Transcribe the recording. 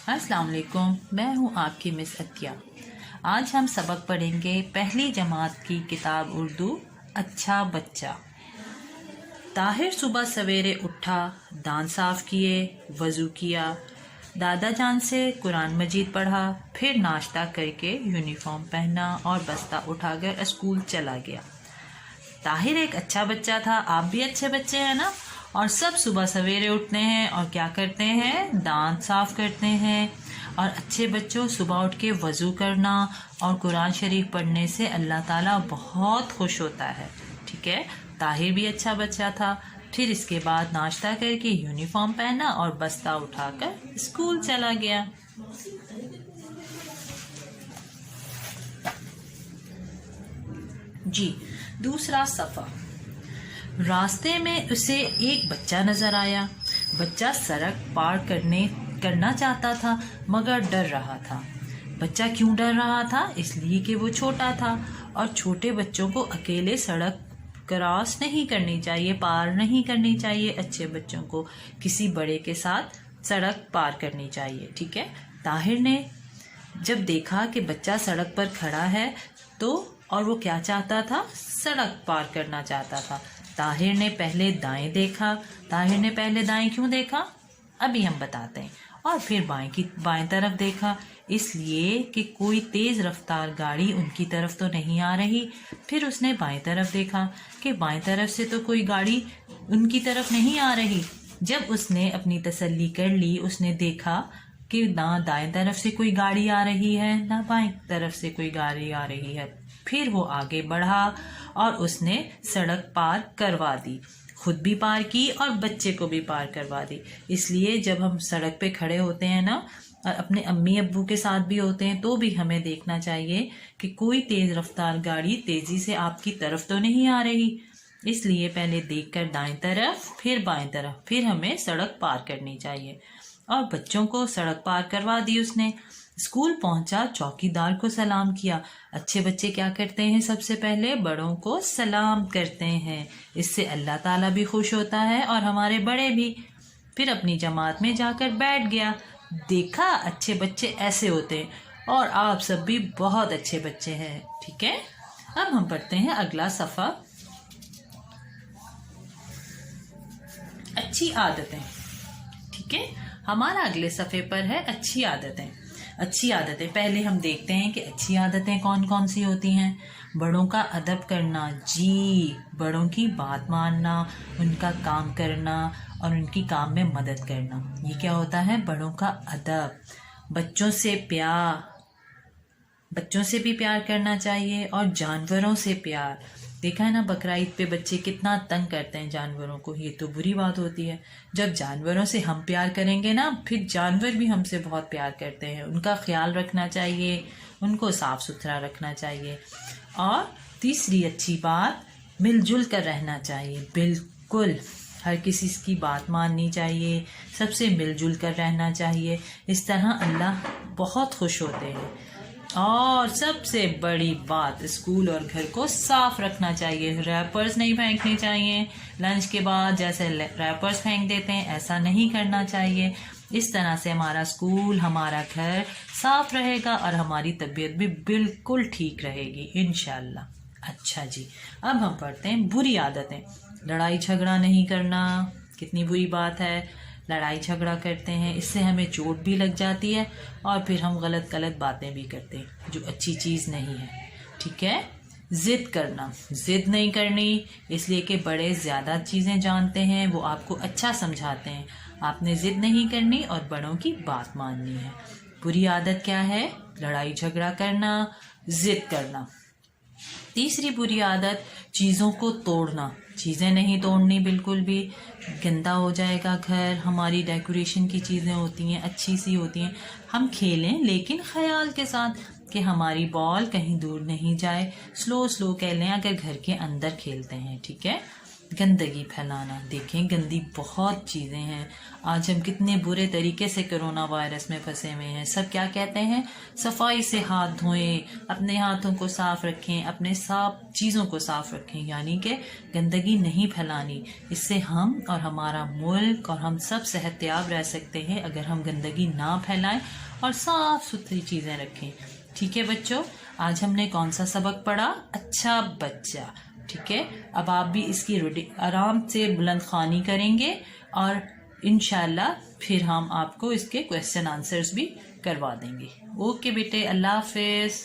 अस्सलाम वालेकुम, मैं हूँ आपकी मिस अतिया। आज हम सबक पढ़ेंगे पहली जमात की किताब उर्दू अच्छा बच्चा। ताहिर सुबह सवेरे उठा, दांत साफ किए, वज़ू किया, दादा जान से कुरान मजीद पढ़ा, फिर नाश्ता करके यूनिफॉर्म पहना और बस्ता उठाकर स्कूल चला गया। ताहिर एक अच्छा बच्चा था। आप भी अच्छे बच्चे हैं ना? और सब सुबह सवेरे उठते हैं और क्या करते हैं? दांत साफ करते हैं। और अच्छे बच्चों, सुबह उठ के वज़ू करना और कुरान शरीफ पढ़ने से अल्लाह ताला बहुत खुश होता है। ठीक है, ताहिर भी अच्छा बच्चा था। फिर इसके बाद नाश्ता करके यूनिफॉर्म पहना और बस्ता उठाकर स्कूल चला गया। जी, दूसरा सफ़ा। रास्ते में उसे एक बच्चा नजर आया। बच्चा सड़क पार करना चाहता था मगर डर रहा था। बच्चा क्यों डर रहा था? इसलिए कि वो छोटा था और छोटे बच्चों को अकेले सड़क क्रॉस नहीं करनी चाहिए, पार नहीं करनी चाहिए। अच्छे बच्चों को किसी बड़े के साथ सड़क पार करनी चाहिए। ठीक है, ताहिर ने जब देखा कि बच्चा सड़क पर खड़ा है और वो क्या चाहता था? सड़क पार करना चाहता था। ताहिर ने पहले दाएं देखा। ताहिर ने पहले दाएं क्यों देखा? अभी हम बताते हैं। और फिर बाएं तरफ देखा, इसलिए कि कोई तेज रफ्तार गाड़ी उनकी तरफ तो नहीं आ रही। फिर उसने बाएं तरफ देखा कि बाएं तरफ से तो कोई गाड़ी उनकी तरफ नहीं आ रही। जब उसने अपनी तसल्ली कर ली, उसने देखा कि ना दाएं तरफ से कोई गाड़ी आ रही है ना बाएं तरफ से कोई गाड़ी आ रही है। फिर वो आगे बढ़ा और उसने सड़क पार करवा दी, खुद भी पार की और बच्चे को भी पार करवा दी। इसलिए जब हम सड़क पे खड़े होते हैं ना, और अपने अम्मी अब्बू के साथ भी होते हैं, तो भी हमें देखना चाहिए कि कोई तेज रफ्तार गाड़ी तेजी से आपकी तरफ तो नहीं आ रही। इसलिए पहले देखकर दाएं तरफ, फिर बाएं तरफ, फिर हमें सड़क पार करनी चाहिए। और बच्चों को सड़क पार करवा दी उसने। स्कूल पहुंचा, चौकीदार को सलाम किया। अच्छे बच्चे क्या करते हैं? सबसे पहले बड़ों को सलाम करते हैं। इससे अल्लाह ताला भी खुश होता है और हमारे बड़े भी। फिर अपनी जमात में जाकर बैठ गया। देखा, अच्छे बच्चे ऐसे होते हैं और आप सब भी बहुत अच्छे बच्चे हैं। ठीक है, अब हम पढ़ते हैं अगला सफ़ा। अच्छी आदतें। ठीक है, हमारा अगले सफ़े पर है अच्छी आदतें। अच्छी आदतें पहले हम देखते हैं कि अच्छी आदतें कौन कौन सी होती हैं। बड़ों का अदब करना, जी, बड़ों की बात मानना, उनका काम करना और उनकी काम में मदद करना, ये क्या होता है? बड़ों का अदब। बच्चों से भी प्यार करना चाहिए और जानवरों से प्यार। देखा है ना, बकरा ईद पे बच्चे कितना तंग करते हैं जानवरों को। ये तो बुरी बात होती है। जब जानवरों से हम प्यार करेंगे ना, फिर जानवर भी हमसे बहुत प्यार करते हैं। उनका ख्याल रखना चाहिए, उनको साफ सुथरा रखना चाहिए। और तीसरी अच्छी बात, मिलजुल कर रहना चाहिए। बिल्कुल हर किसी की बात माननी चाहिए, सबसे मिलजुल कर रहना चाहिए। इस तरह अल्लाह बहुत खुश होते हैं। और सबसे बड़ी बात, स्कूल और घर को साफ रखना चाहिए। रैपर्स नहीं फेंकने चाहिए लंच के बाद। जैसे रैपर्स फेंक देते हैं, ऐसा नहीं करना चाहिए। इस तरह से हमारा स्कूल, हमारा घर साफ रहेगा और हमारी तबीयत भी बिल्कुल ठीक रहेगी इंशाल्लाह। अच्छा जी, अब हम पढ़ते हैं बुरी आदतें। लड़ाई झगड़ा नहीं करना, कितनी बुरी बात है। लड़ाई झगड़ा करते हैं, इससे हमें चोट भी लग जाती है और फिर हम गलत बातें भी करते हैं, जो अच्छी चीज़ नहीं है। ठीक है, ज़िद करना, ज़िद नहीं करनी, इसलिए कि बड़े ज़्यादा चीज़ें जानते हैं, वो आपको अच्छा समझाते हैं। आपने ज़िद नहीं करनी और बड़ों की बात माननी है। बुरी आदत क्या है? लड़ाई झगड़ा करना, ज़िद करना। तीसरी बुरी आदत, चीज़ों को तोड़ना। चीज़ें नहीं तोड़नी बिल्कुल भी, गंदा हो जाएगा घर। हमारी डेकोरेशन की चीज़ें होती हैं, अच्छी सी होती हैं, हम खेलें लेकिन ख्याल के साथ कि हमारी बॉल कहीं दूर नहीं जाए। स्लो खेलें अगर घर के अंदर खेलते हैं। ठीक है, گندگی پھیلانا. دیکھیں گندی بہت چیزیں ہیں. آج ہم کتنے برے طریقے سے کرونا وائرس میں پھنسے ہوئے ہیں. سب کیا کہتے ہیں؟ صفائی سے ہاتھ دھوئیں، اپنے ہاتھوں کو صاف رکھیں، اپنے صاف چیزوں کو صاف رکھیں، یعنی کہ گندگی نہیں پھیلانی. اس سے ہم اور ہمارا ملک اور ہم سب صحت یاب رہ سکتے ہیں اگر ہم گندگی نہ پھیلائیں اور صاف ستھری چیزیں رکھیں. ٹھیک ہے بچوں، آج ہم نے کون سا سبق پڑھا؟ اچھا بچہ. ٹھیک ہے، اب آپ بھی اس کی آرام سے بلند خوانی کریں گے اور انشاءاللہ پھر ہم آپ کو اس کے کویسچن آنسرز بھی کروا دیں گے. اوکے بیٹے، اللہ حافظ.